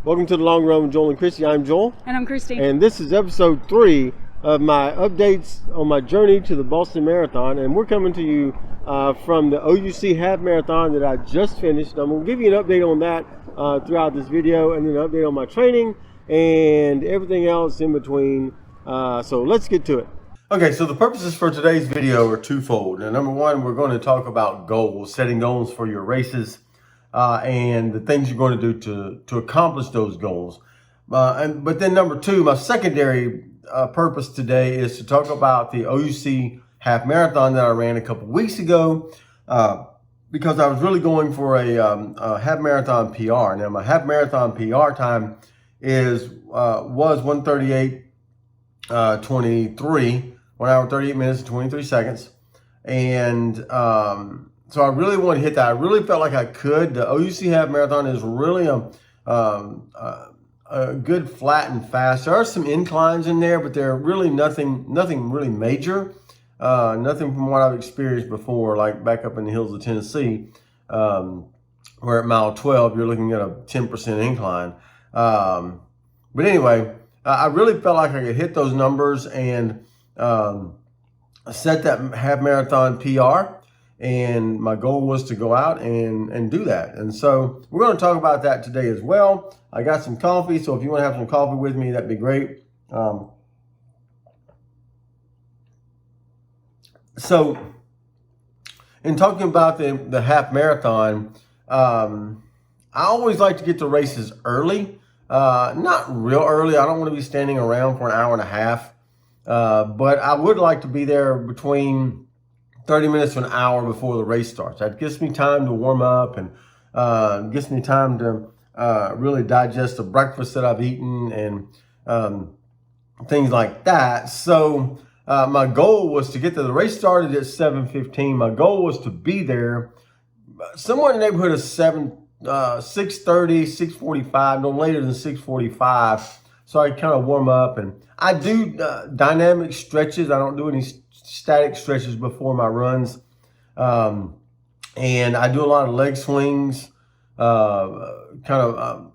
Welcome to the Long Run with Joel and Christy. I'm Joel. And I'm Christy. And this is episode 3 of my updates on my journey to the Boston Marathon. And we're coming to you from the OUC Half Marathon that I just finished. I'm going to give you an update on that throughout this video, and then an update on my training and everything else in between. So let's get to it. Okay, so the purposes for today's video are twofold. Now, number one, we're going to talk about goals, setting goals for your races. And the things you're going to do to accomplish those goals. But then number two, my secondary purpose today is to talk about the OUC Half Marathon that I ran a couple weeks ago because I was really going for a half marathon PR. Now, my half marathon PR time was 1:38:23, 1 hour 38 minutes and 23 seconds. And so I really want to hit that. I really felt like I could. The OUC Half Marathon is really a good flat and fast. There are some inclines in there, but they're really nothing really major. Nothing from what I've experienced before, like back up in the hills of Tennessee, where at mile 12 you're looking at a 10% incline. But anyway, I really felt like I could hit those numbers and set that half marathon PR. And my goal was to go out and do that. And so we're going to talk about that today as well. I got some coffee, so if you want to have some coffee with me, that'd be great. So in talking about the half marathon, I always like to get to races early. Not real early. I don't want to be standing around for an hour and a half. But I would like to be there between 30 minutes to an hour before the race starts. That gives me time to warm up and gives me time to really digest the breakfast that I've eaten and things like that. So my goal was to get to the race started at 7:15. My goal was to be there somewhere in the neighborhood of 6:30, 6:45, no later than 6:45. So I kind of warm up, and I do dynamic stretches. I don't do any static stretches before my runs. And I do a lot of leg swings, kind of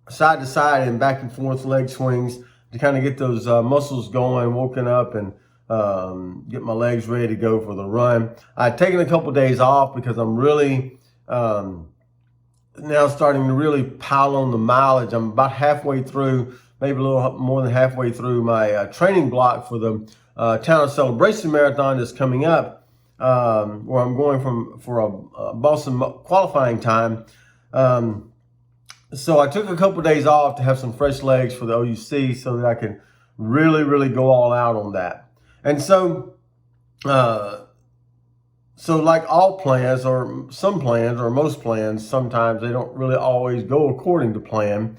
side to side and back and forth leg swings to kind of get those muscles going, woken up, and get my legs ready to go for the run. I've taken a couple days off because I'm really now starting to really pile on the mileage. I'm about halfway through, maybe a little more than halfway through my training block for the Town of Celebration Marathon that's coming up, where I'm going for a Boston qualifying time. So I took a couple of days off to have some fresh legs for the OUC so that I can really go all out on that. And so, like all plans, or some plans, or most plans, sometimes they don't really always go according to plan.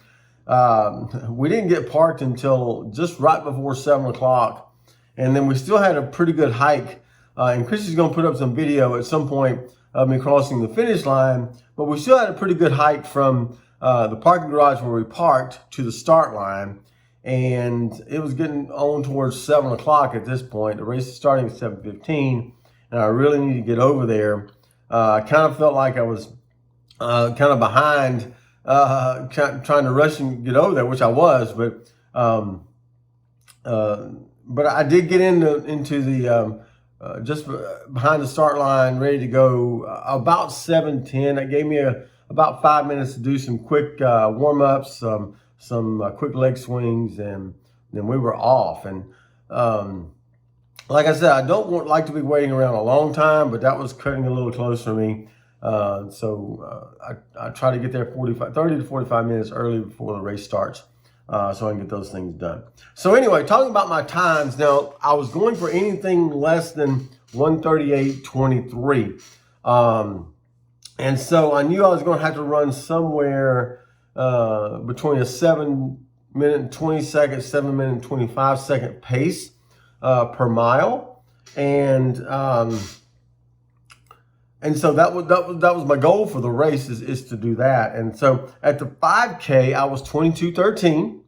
We didn't get parked until just right before 7 o'clock. And then we still had a pretty good hike. And Christy's going to put up some video at some point of me crossing the finish line. But we still had a pretty good hike from the parking garage where we parked to the start line. And it was getting on towards 7 o'clock at this point. The race is starting at 7:15. And I really need to get over there. I kind of felt like I was kind of behind, trying to rush and get over there, which I was. But I did get into the just behind the start line, ready to go about 7:10. That gave me about 5 minutes to do some quick warm-ups, some quick leg swings, and then we were off. And like I said, I don't like to be waiting around a long time, but that was cutting a little close for me. So I try to get there 30 to 45 minutes early before the race starts. So I can get those things done. So anyway, talking about my times now, I was going for anything less than 1:38:23. And so I knew I was going to have to run somewhere between a 7-minute and 20-second, 7-minute and 25-second pace per mile. And so that was my goal for the race is to do that. And so at the 5K, I was 22:13.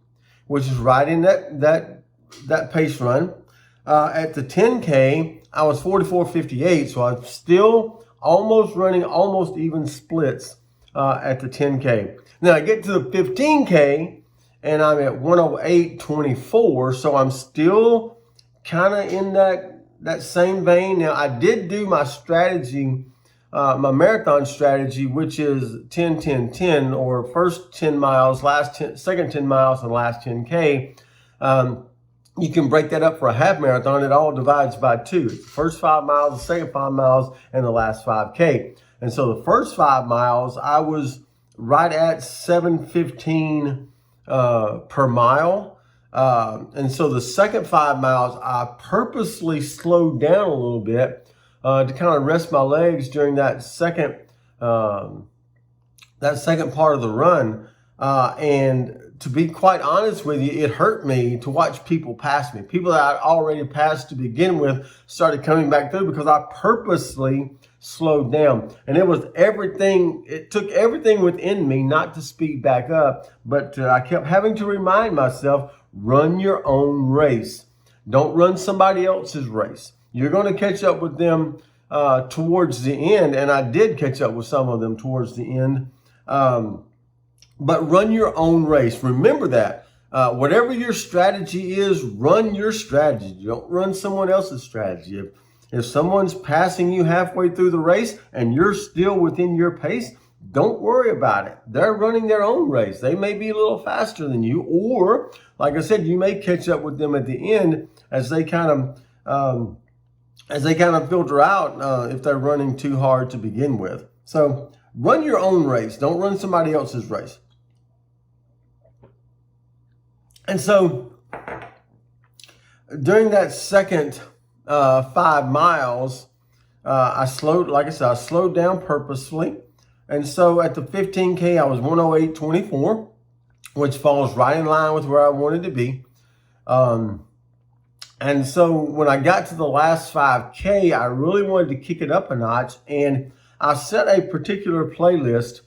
Which is right in that pace run. At the 10K, I was 44:58, so I'm still almost running almost even splits at the 10K. Then I get to the 15K and I'm at 108.24. So I'm still kind of in that same vein. Now I did do my strategy, my marathon strategy, which is 10, 10, 10, or first 10 miles, second 10 miles, and last 10K. You can break that up for a half marathon. It all divides by 2. It's the first 5 miles, the second 5 miles, and the last 5K. And so the first 5 miles, I was right at 7:15 per mile. And so the second 5 miles, I purposely slowed down a little bit to kind of rest my legs during that second part of the run. And to be quite honest with you, it hurt me to watch people pass me. People that I'd already passed to begin with started coming back through because I purposely slowed down. And it took everything within me not to speed back up, but I kept having to remind myself, run your own race. Don't run somebody else's race. You're going to catch up with them towards the end, and I did catch up with some of them towards the end. But run your own race. Remember that. Whatever your strategy is, run your strategy. Don't run someone else's strategy. If someone's passing you halfway through the race and you're still within your pace, don't worry about it. They're running their own race. They may be a little faster than you, or like I said, you may catch up with them at the end as they kind of filter out if they're running too hard to begin with. So run your own race. Don't run somebody else's race. And so during that second 5 miles, I slowed down purposefully. And so at the 15K, I was 108.24, which falls right in line with where I wanted to be. And so when I got to the last 5K, I really wanted to kick it up a notch. And I set a particular playlist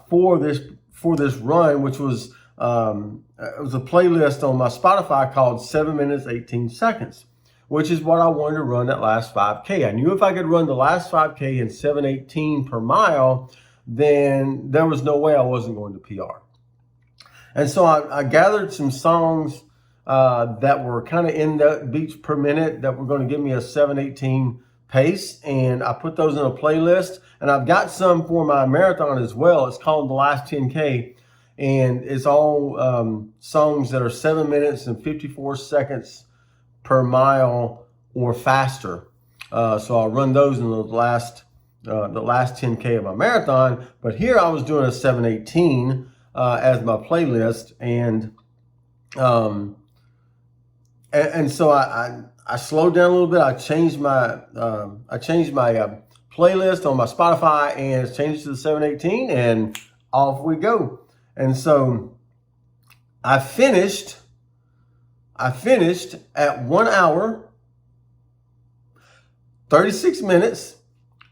for this run, which was it was a playlist on my Spotify called 7 minutes 18 seconds, which is what I wanted to run that last 5K. I knew if I could run the last 5K in 7:18 per mile, then there was no way I wasn't going to PR. And so I gathered some songs that were kind of in the beats per minute that were going to give me a 7:18 pace, and I put those in a playlist. And I've got some for my marathon as well. It's called The Last 10K, and it's all songs that are 7 minutes and 54 seconds per mile or faster. So I'll run those in the last 10K of my marathon. But here I was doing a 7:18 as my playlist, and so I slowed down a little bit. I changed my playlist on my Spotify and it's changed to the 7:18, and off we go. And so I finished at 1 hour, 36 minutes,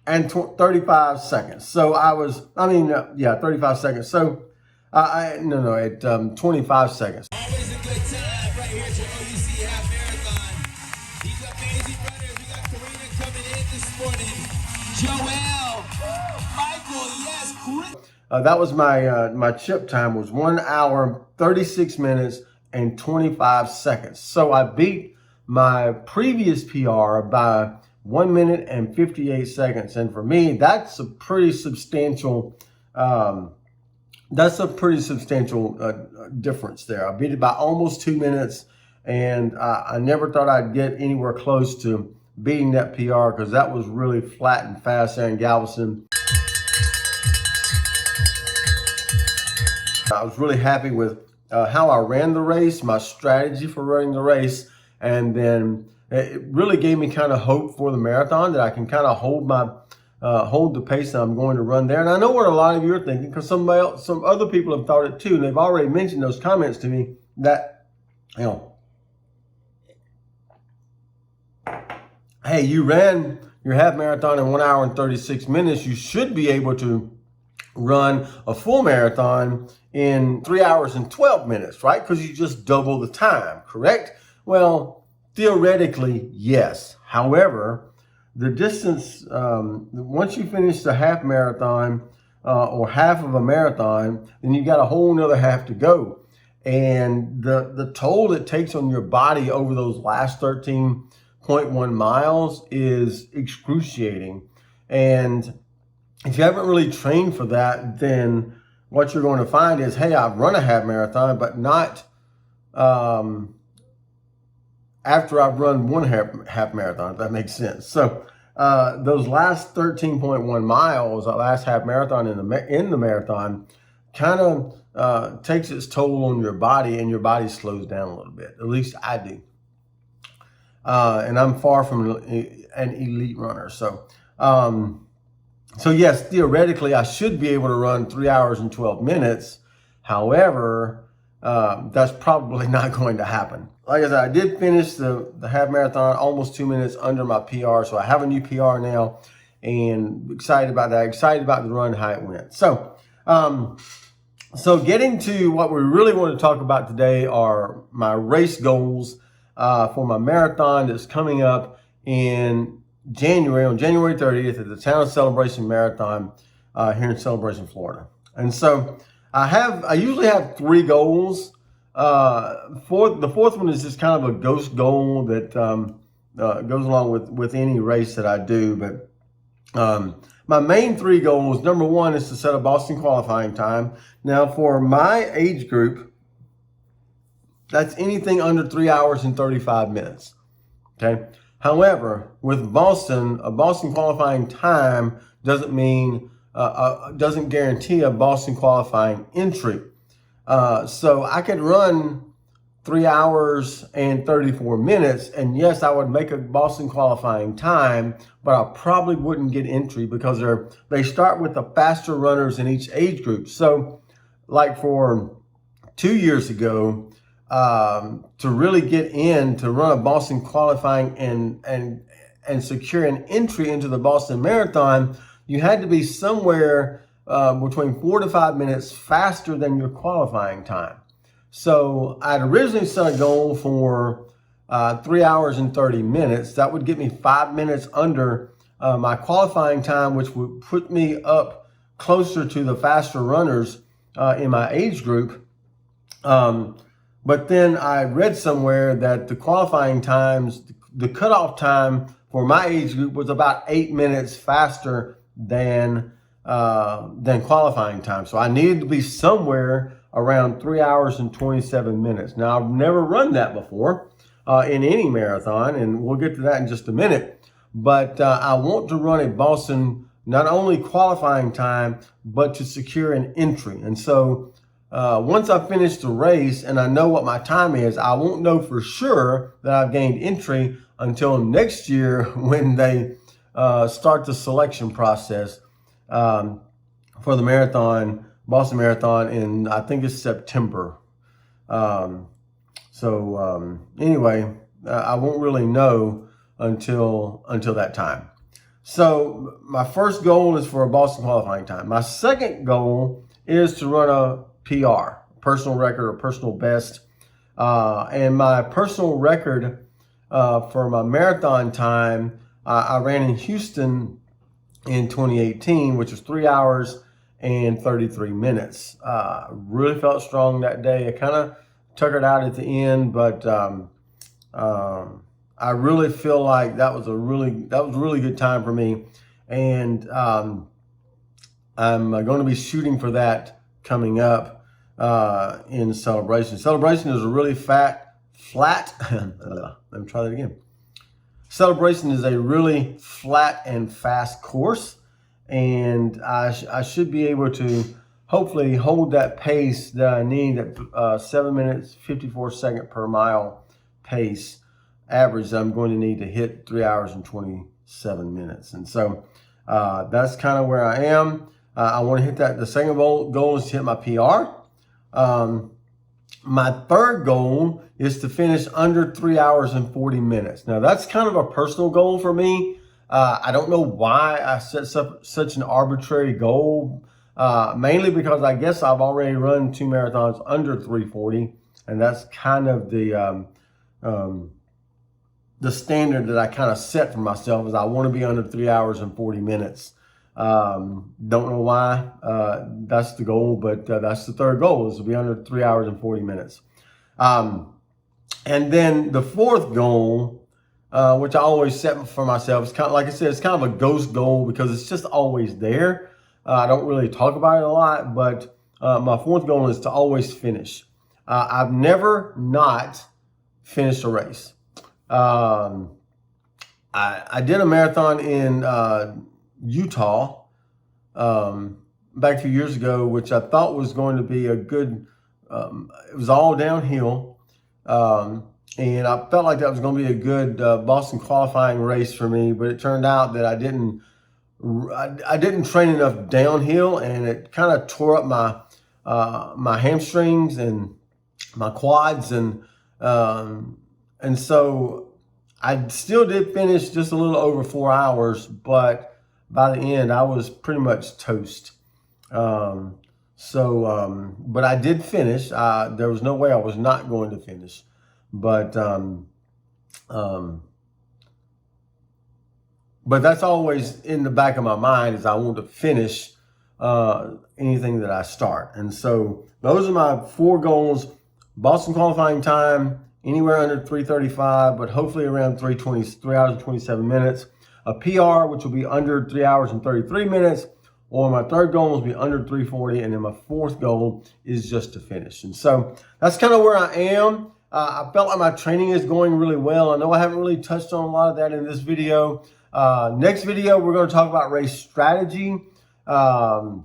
and 35 seconds. So 35 seconds. So at 25 seconds. Always a good time right here at your OUC Half Marathon. These amazing runners. We got Karina coming in this morning. Joelle, Michael, yes, Chris. That was my chip time was 1 hour, 36 minutes, and 25 seconds. So I beat my previous PR by 1 minute and 58 seconds. And for me, that's a pretty substantial difference there. I beat it by almost 2 minutes, and I never thought I'd get anywhere close to beating that PR because that was really flat and fast there in Galveston. I was really happy with how I ran the race, my strategy for running the race, and then it really gave me kind of hope for the marathon that I can kind of hold the pace that I'm going to run there. And I know what a lot of you are thinking, because some other people have thought it too, and they've already mentioned those comments to me that, hey, you ran your half marathon in 1 hour and 36 minutes. You should be able to run a full marathon in 3 hours and 12 minutes, right? Because you just double the time, correct? Well, theoretically, yes. However, the distance, once you finish the half marathon, or half of a marathon, then you got a whole nother half to go. And the toll it takes on your body over those last 13.1 miles is excruciating. And if you haven't really trained for that, then what you're going to find is, hey, I've run a half marathon, but not after I've run one half marathon, if that makes sense. So those last 13.1 miles, that last half marathon in the marathon, kind of takes its toll on your body, and your body slows down a little bit. At least I do. And I'm far from an elite runner. So yes, theoretically, I should be able to run 3 hours and 12 minutes. However, that's probably not going to happen. Like I said, I did finish the half marathon almost 2 minutes under my PR. So I have a new PR now, and excited about that. Excited about the run, how it went. So, so getting to what we really want to talk about today are my race goals for my marathon that's coming up in January, on January 30th at the Town of Celebration Marathon here in Celebration, Florida. And so I usually have 3 goals. The fourth one is just kind of a ghost goal that goes along with any race that I do. But my main 3 goals, number 1 is to set a Boston qualifying time. Now, for my age group, that's anything under 3 hours and 35 minutes. Okay. However, with Boston, a Boston qualifying time doesn't mean doesn't guarantee a Boston qualifying entry. So I could run 3 hours and 34 minutes, and yes, I would make a Boston qualifying time, but I probably wouldn't get entry because they start with the faster runners in each age group. So, like for 2 years ago, to really get in to run a Boston qualifying and secure an entry into the Boston Marathon, you had to be somewhere between 4 to 5 minutes faster than your qualifying time. So I'd originally set a goal for 3 hours and 30 minutes. That would get me 5 minutes under my qualifying time, which would put me up closer to the faster runners in my age group. But then I read somewhere that the qualifying times, the cutoff time for my age group was about 8 minutes faster than qualifying time. So I needed to be somewhere around 3 hours and 27 minutes. Now, I've never run that before in any marathon, and we'll get to that in just a minute. But I want to run a Boston, not only qualifying time, but to secure an entry. And so once I finish the race and I know what my time is, I won't know for sure that I've gained entry until next year when they start the selection process for the marathon, Boston Marathon, in I think it's September. Anyway, I won't really know until that time. So my first goal is for a Boston qualifying time. My second goal is to run a PR, personal record or personal best. And my personal record for my marathon time, I ran in Houston in 2018, which was 3 hours and 33 minutes. Really felt strong that day. I kind of tuckered out at the end, but I really feel like that was a really good time for me. And I'm going to be shooting for that coming up in Celebration. Celebration is a really flat. Let me try that again. Celebration is a really flat and fast course, and I should be able to hopefully hold that pace that I need, that 7 minutes 54 second per mile pace average that I'm going to need to hit 3 hours and 27 minutes. And so that's kind of where I am. I want to hit that. The second goal is to hit my PR. My third goal is to finish under 3 hours and 40 minutes. Now, that's kind of a personal goal for me. I don't know why I set such an arbitrary goal, mainly because I guess I've already run 2 marathons under 3:40, and that's kind of the standard that I kind of set for myself, is I want to be under 3 hours and 40 minutes Don't know why that's the goal, but that's the third goal, is to be under 3 hours and 40 minutes. And then the fourth goal, which I always set for myself, is kind of, like I said, it's kind of a ghost goal because it's just always there. I don't really talk about it a lot, but my fourth goal is to always finish. I've never not finished a race. I did a marathon in Utah back a few years ago, which I thought was going to be a good, it was all downhill. And I felt like that was going to be a good Boston qualifying race for me, but it turned out that I didn't train enough downhill, and it kind of tore up my hamstrings and my quads, and so I still did finish just a little over 4 hours, but by the end I was pretty much toast. But I did finish. There was no way I was not going to finish, but that's always in the back of my mind, is I want to finish anything that I start. And so those are my 4 goals: Boston qualifying time, anywhere under 3:35, but hopefully around 3 hours and 27 minutes. A PR, which will be under 3 hours and 33 minutes, or my third goal will be under 3:40, and then my fourth goal is just to finish. And so that's kind of where I am. I felt like my training is going really well. I know I haven't really touched on a lot of that in this video. Next video, we're going to talk about race strategy, talking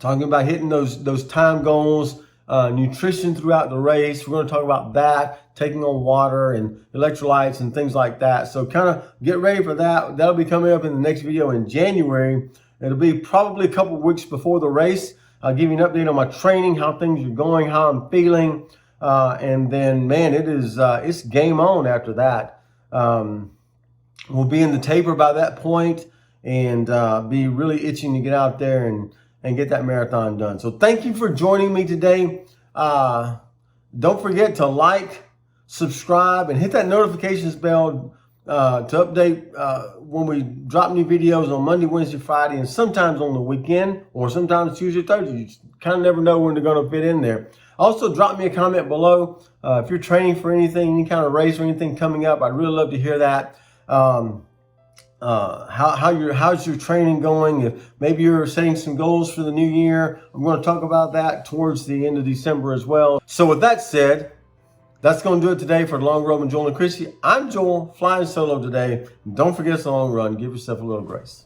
about hitting those time goals, nutrition throughout the race. We're going to talk about that, taking on water and electrolytes and things like that. So kind of get ready for that. That'll be coming up in the next video in January. It'll be probably a couple weeks before the race. I'll give you an update on my training, how things are going, how I'm feeling. And then, man, it's game on after that. We'll be in the taper by that point, and be really itching to get out there and get that marathon done. So thank you for joining me today. Don't forget to like, subscribe, and hit that notifications bell to update when we drop new videos on Monday, Wednesday, Friday, and sometimes on the weekend, or sometimes Tuesday, Thursday. You kind of never know when they're going to fit in there. Also, drop me a comment below if you're training for anything, any kind of race or anything coming up. I'd really love to hear that. How's your training going? If maybe you're setting some goals for the new year, I'm going to talk about that towards the end of December as well. So with that said, that's going to do it today for the Long Road with Joel and Christy. I'm Joel, flying solo today. Don't forget it's a long run. Give yourself a little grace.